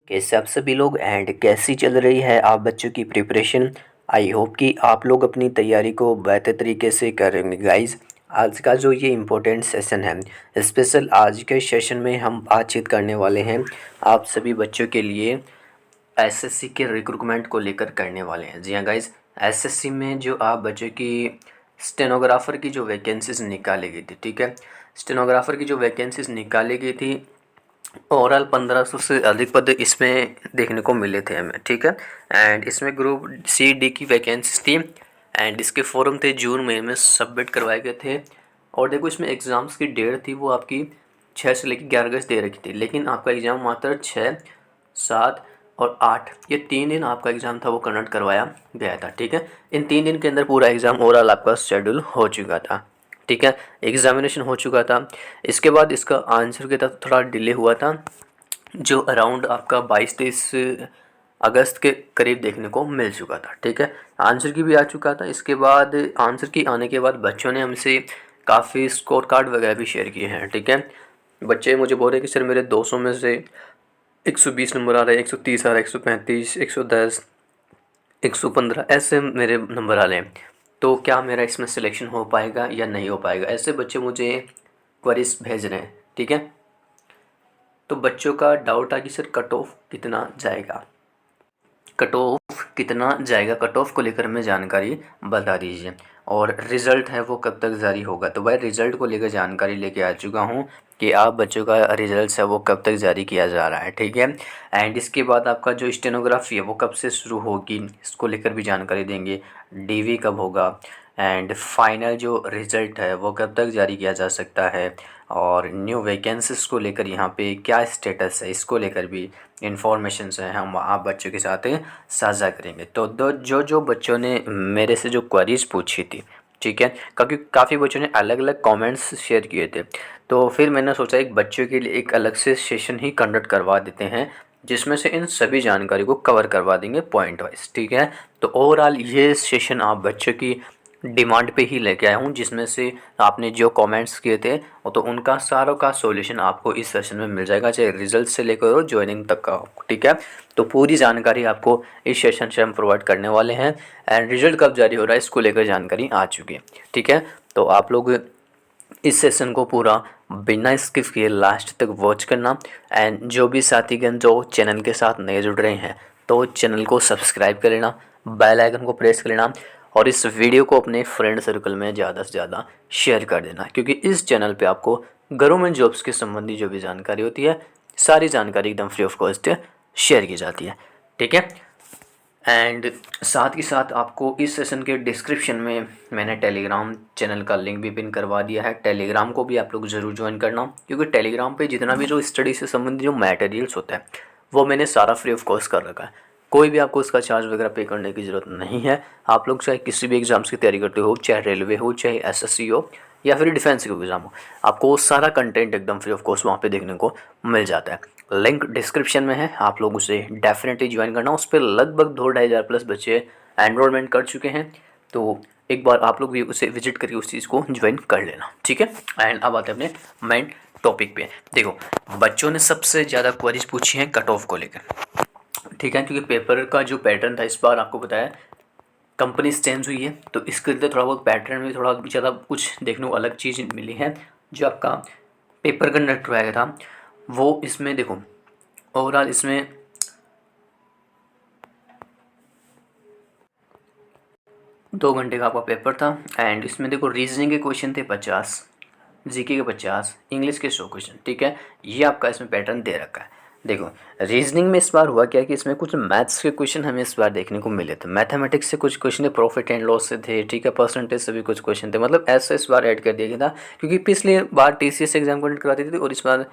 कैसे आप सभी लोग एंड कैसी चल रही है आप बच्चों की प्रिपरेशन। आई होप कि आप लोग अपनी तैयारी को बेहतर तरीके से करेंगे गाइस। आज का जो ये इम्पोर्टेंट सेशन है स्पेशल, आज के सेशन में हम बातचीत करने वाले हैं आप सभी बच्चों के लिए एसएससी के रिक्रूटमेंट को लेकर करने वाले हैं। जी हाँ गाइस, एसएससी में जो आप बच्चों की स्टेनोग्राफ़र की जो वैकेंसीज निकाली गई थी, ठीक है, स्टेनोग्राफ़र की जो वैकेंसीज निकाली गई थी ओवरऑल 1500 से अधिक पद इसमें देखने को मिले थे हमें, ठीक है। एंड इसमें ग्रुप सी डी की वैकेंसीज थी एंड इसके फॉर्म थे जून महीने में सबमिट करवाए गए थे। और देखो इसमें एग्ज़ाम्स की डेट थी वो आपकी 6 से लेकर 11 अगस्त दे रखी थी, लेकिन आपका एग्ज़ाम मात्र 6, 7 और 8 ये 3 दिन आपका एग्ज़ाम था वो कंडक्ट करवाया गया था, ठीक है। इन 3 दिन के अंदर पूरा एग्ज़ाम ओवरऑल आपका शेड्यूल हो चुका था, ठीक है, एग्ज़ामिनेशन हो चुका था। इसके बाद इसका आंसर के तक थोड़ा डिले हुआ था, जो अराउंड आपका 22-23 अगस्त के करीब देखने को मिल चुका था, ठीक है। आंसर की भी आ चुका था। इसके बाद आंसर की आने के बाद बच्चों ने हमसे काफ़ी स्कोर कार्ड वगैरह भी शेयर किए हैं, ठीक है। बच्चे मुझे बोल रहे हैं कि सर मेरे 200 में से 120 नंबर आ रहे हैं, 130 आ रहा है, 135, 110, 115 ऐसे मेरे नंबर आ रहे हैं, तो क्या मेरा इसमें सिलेक्शन हो पाएगा या नहीं हो पाएगा। ऐसे बच्चे मुझे क्वेरीज भेज रहे हैं, ठीक है। तो बच्चों का डाउट था कि सर कट ऑफ कितना जाएगा, कट ऑफ कितना जाएगा, कट ऑफ को लेकर हमें जानकारी बता दीजिए। और रिज़ल्ट है वो कब तक जारी होगा। तो भाई रिज़ल्ट को लेकर जानकारी लेके आ चुका हूँ कि आप बच्चों का रिज़ल्ट है वो कब तक जारी किया जा रहा है, ठीक है। एंड इसके बाद आपका जो स्टेनोग्राफी है वो कब से शुरू होगी इसको लेकर भी जानकारी देंगे। डीवी कब होगा एंड फाइनल जो रिज़ल्ट है वो कब तक जारी किया जा सकता है, और न्यू वैकेंसीज़ को लेकर यहाँ पे क्या स्टेटस है इसको लेकर भी इंफॉर्मेशन है हम आप बच्चों के साथ साझा करेंगे। तो दो जो जो बच्चों ने मेरे से जो क्वेरीज़ पूछी थी, ठीक है, क्योंकि काफ़ी बच्चों ने अलग अलग कमेंट्स शेयर किए थे, तो फिर मैंने सोचा एक बच्चों के लिए एक अलग से सेशन ही कंडक्ट करवा देते हैं जिसमें से इन सभी जानकारी को कवर करवा देंगे पॉइंट वाइज, ठीक है। तो ओवरऑल ये सेशन आप बच्चों की डिमांड पे ही लेके आया हूँ, जिसमें से आपने जो कमेंट्स किए थे वो तो उनका सारों का सॉल्यूशन आपको इस सेशन में मिल जाएगा, चाहे रिजल्ट से लेकर और ज्वाइनिंग तक का, ठीक है। तो पूरी जानकारी आपको इस सेशन से हम प्रोवाइड करने वाले हैं एंड रिजल्ट कब जारी हो रहा है इसको लेकर जानकारी आ चुकी है, ठीक है। तो आप लोग इस सेशन को पूरा बिना स्किप किए लास्ट तक वॉच करना एंड जो भी साथीगण जो चैनल के साथ नए जुड़ रहे हैं तो चैनल को सब्सक्राइब कर लेना, बेल आइकन को प्रेस कर लेना और इस वीडियो को अपने फ्रेंड सर्कल में ज़्यादा से ज़्यादा शेयर कर देना, क्योंकि इस चैनल पे आपको गवर्नमेंट जॉब्स के संबंधी जो भी जानकारी होती है सारी जानकारी एकदम फ्री ऑफ कॉस्ट शेयर की जाती है, ठीक है। एंड साथ ही साथ आपको इस सेशन के डिस्क्रिप्शन में मैंने टेलीग्राम चैनल का लिंक भी पिन करवा दिया है। टेलीग्राम को भी आप लोग ज़रूर ज्वाइन करना, क्योंकि टेलीग्राम पे जितना भी जो स्टडी से संबंधित जो मटेरियल्स होता है वो मैंने सारा फ्री ऑफ कॉस्ट कर रखा है। कोई भी आपको उसका चार्ज वगैरह पे करने की ज़रूरत नहीं है। आप लोग चाहे किसी भी एग्ज़ाम्स की तैयारी करते हो, चाहे रेलवे हो, चाहे एसएससी हो या फिर डिफेंस का एग्ज़ाम हो, आपको सारा कंटेंट एकदम फ्री ऑफ कॉस्ट वहाँ पे देखने को मिल जाता है। लिंक डिस्क्रिप्शन में है, आप लोग उसे डेफिनेटली ज्वाइन करना। उस पर लगभग 2-2,500 प्लस बच्चे एनरोलमेंट कर चुके हैं, तो एक बार आप लोग भी उसे विजिट करके उस चीज़ को ज्वाइन कर लेना, ठीक है। एंड अब आते हैं अपने मेन टॉपिक पे। देखो बच्चों ने सबसे ज़्यादा क्वेरीज पूछी हैं कट ऑफ को लेकर, ठीक है, क्योंकि पेपर का जो पैटर्न था इस बार आपको बताया कंपनी चेंज हुई है, तो इसके लिए थोड़ा बहुत पैटर्न में थोड़ा ज़्यादा कुछ देखने को अलग चीज़ मिली है। जो आपका पेपर कंडक्ट हुआ था वो इसमें देखो ओवरऑल इसमें 2 घंटे का आपका पेपर था एंड इसमें देखो रीजनिंग के क्वेश्चन थे 50, जीके के 50, इंग्लिश के 100 क्वेश्चन, ठीक है। ये आपका इसमें पैटर्न दे रखा है। देखो रीजनिंग में इस बार हुआ क्या कि इसमें कुछ मैथ्स के क्वेश्चन हमें इस बार देखने को मिले थे, मैथमेटिक्स से कुछ क्वेश्चन थे, प्रॉफिट एंड लॉस से थे, ठीक है, परसेंटेज से भी कुछ क्वेश्चन थे। मतलब ऐसा इस बार ऐड कर दिया गया था, क्योंकि पिछली बार टीसीएस एग्जाम कंडक्ट कराती थी और इस बार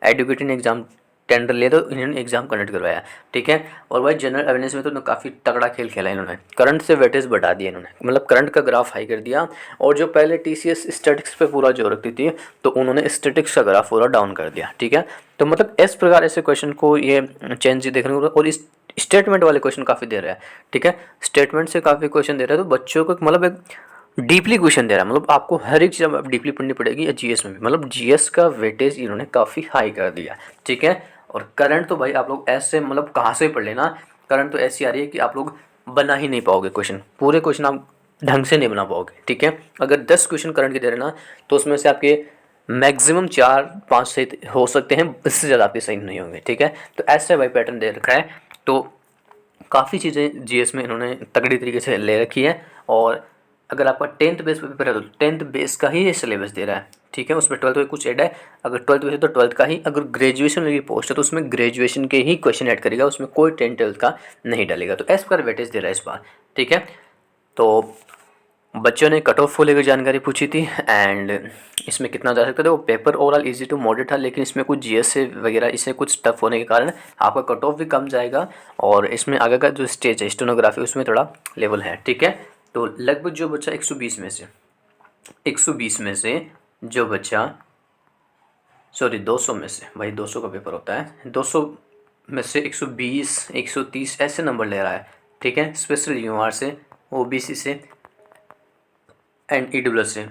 एडुकेटिंग एग्जाम टेंडर लिया तो इन्होंने एग्जाम कंडक्ट करवाया, ठीक है। और भाई जनरल अवेयरनेस में तो काफ़ी तगड़ा खेल खेला इन्होंने, करंट से वेटेज बढ़ा दिया इन्होंने, मतलब करंट का ग्राफ हाई कर दिया। और जो पहले टीसीएस स्टैटिक्स पे पूरा जोर रखती थी तो उन्होंने स्टैटिक्स का ग्राफ पूरा डाउन कर दिया, ठीक है। तो मतलब इस प्रकार ऐसे क्वेश्चन को ये चेंज देखने को, और इस स्टेटमेंट वाले क्वेश्चन काफ़ी दे रहा है, ठीक है। स्टेटमेंट से काफ़ी क्वेश्चन दे रहा है, तो बच्चों को मतलब एक डीपली क्वेश्चन दे रहा है, मतलब आपको हर एक चीज़ डीपली पढ़नी पड़ेगी, या जीएस में भी, मतलब जीएस का वेटेज इन्होंने काफ़ी हाई कर दिया, ठीक है। और करंट तो भाई आप लोग ऐसे मतलब कहाँ से पढ़ लेना, करंट तो ऐसी आ रही है कि आप लोग बना ही नहीं पाओगे क्वेश्चन, पूरे क्वेश्चन आप ढंग से नहीं बना पाओगे, ठीक है। अगर 10 क्वेश्चन करंट के दे रहे ना तो उसमें से आपके मैक्सिमम 4-5 सही हो सकते हैं, इससे ज़्यादा आपके सही नहीं होंगे, ठीक है। तो ऐसे भाई पैटर्न दे रखा है, तो काफ़ी चीज़ें जीएस में इन्होंने तगड़ी तरीके से ले रखी है। और अगर आपका 10th बेस पे पेपर है तो 10th बेस का ही ये सिलेबस दे रहा है, ठीक है। उसमें 12th में कुछ ऐड है, अगर 12th बेस है तो 12th का ही, अगर ग्रेजुएशन में भी पोस्ट है तो उसमें ग्रेजुएशन के ही क्वेश्चन ऐड करेगा, उसमें कोई 10th 12th का नहीं डालेगा। तो एज पर वेटेज दे रहा है इस बार, ठीक है। तो बच्चों ने कट ऑफ को लेकर जानकारी पूछी थी एंड इसमें कितना जा सकता था। वो paper overall easy to moderate था, लेकिन इसमें कुछ जीएस से वगैरह इससे कुछ टफ होने के कारण आपका कट ऑफ भी कम जाएगा। और इसमें आगे का जो स्टेज है स्टेनोग्राफी उसमें थोड़ा लेवल है, ठीक है। तो लगभग जो बच्चा 120 में से 120 में से जो बच्चा 200 में से, भाई 200 का पेपर होता है, 200 में से 120 130 ऐसे नंबर ले रहा है, ठीक है। स्पेशल यूआर से, ओबीसी से एंड ईडब्ल्यूएस से,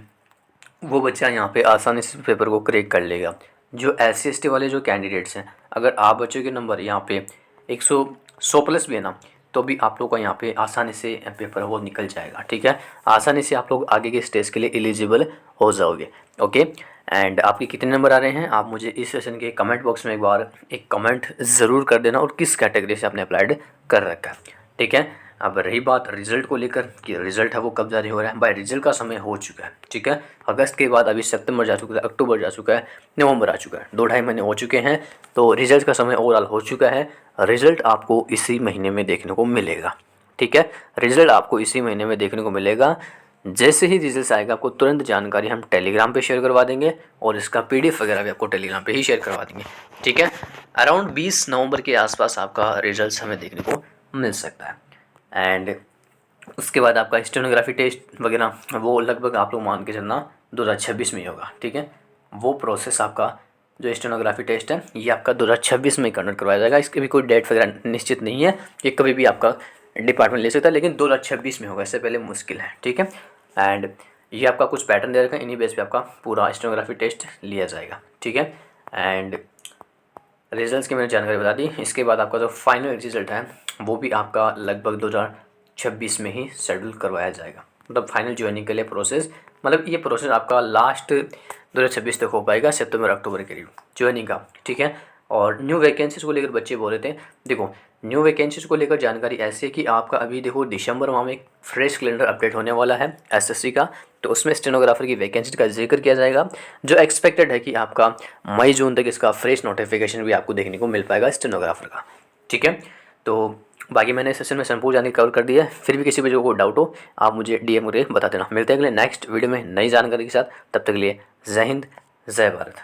वो बच्चा यहाँ पे आसानी से पेपर को क्रैक कर लेगा। जो SC ST वाले जो कैंडिडेट्स हैं, अगर आप बच्चों के नंबर यहाँ पे 100 प्लस भी है ना, तो भी आप लोग का यहाँ पे आसानी से पेपर वो निकल जाएगा, ठीक है। आसानी से आप लोग आगे के स्टेज के लिए एलिजिबल हो जाओगे, ओके। एंड आपके कितने नंबर आ रहे हैं आप मुझे इस सेशन के कमेंट बॉक्स में एक बार एक कमेंट ज़रूर कर देना, और किस कैटेगरी से आपने अप्लाइड कर रखा है, ठीक है। अब रही बात रिजल्ट को लेकर कि रिजल्ट है वो कब जारी हो रहा है, भाई रिजल्ट का समय हो चुका है, ठीक है। अगस्त के बाद अभी सितंबर जा चुका है, अक्टूबर जा चुका है, नवंबर आ चुका है, 2-2.5 महीने हो चुके हैं। तो रिजल्ट का समय ओवरऑल हो चुका है। रिजल्ट आपको इसी महीने में देखने को मिलेगा, ठीक है। रिजल्ट आपको इसी महीने में देखने को मिलेगा। जैसे ही रिजल्ट आएगा आपको तुरंत जानकारी हम टेलीग्राम पे शेयर करवा देंगे, और इसका PDF वगैरह भी आपको टेलीग्राम पे ही शेयर करवा देंगे, ठीक है। अराउंड 20 नवंबर के आसपास आपका रिजल्ट हमें देखने को मिल सकता है। एंड उसके बाद आपका स्टेनोग्राफी टेस्ट वगैरह वो लगभग आप लोग मान के चलना 2026 में ही होगा, ठीक है। वो प्रोसेस आपका जो स्टेनोग्राफी टेस्ट है ये आपका 2026 में कंडक्ट करवाया जाएगा। इसकी भी कोई डेट वगैरह निश्चित नहीं है, ये कभी भी आपका डिपार्टमेंट ले सकता है, लेकिन 2026 में होगा, इससे पहले मुश्किल है, ठीक है। एंड ये आपका कुछ पैटर्न दे रखा है, इन्हीं बेस पे आपका पूरा स्टेनोग्राफी टेस्ट लिया जाएगा, ठीक है। एंड रिजल्ट्स की मैंने जानकारी बता दी। इसके बाद आपका जो फाइनल रिजल्ट है वो भी आपका लगभग 2026 में ही शेड्यूल करवाया जाएगा। मतलब फाइनल ज्वाइनिंग के लिए प्रोसेस, मतलब ये प्रोसेस आपका लास्ट 2026 तक हो पाएगा, सितंबर अक्टूबर के करीब ज्वाइनिंग का, ठीक है। और न्यू वैकेंसीज को लेकर बच्चे बोल रहे थे, देखो न्यू वैकेंसीज को लेकर जानकारी ऐसी है कि आपका अभी देखो दिसंबर माह में एक फ्रेश कैलेंडर अपडेट होने वाला है SSC का, तो उसमें स्टेनोग्राफर की वैकेंसी का जिक्र किया जाएगा। जो एक्सपेक्टेड है कि आपका मई जून तक इसका फ्रेश नोटिफिकेशन भी आपको देखने को मिल पाएगा स्टेनोग्राफर का, ठीक है। तो बाकी मैंने इस सेशन में संपूर्ण जानकारी कवर कर दी है। फिर भी किसी भी जो को डाउट हो आप मुझे DM करके बता देना। मिलते हैं अगले नेक्स्ट वीडियो में नई जानकारी के साथ, तब तक के लिए जय हिंद जय भारत।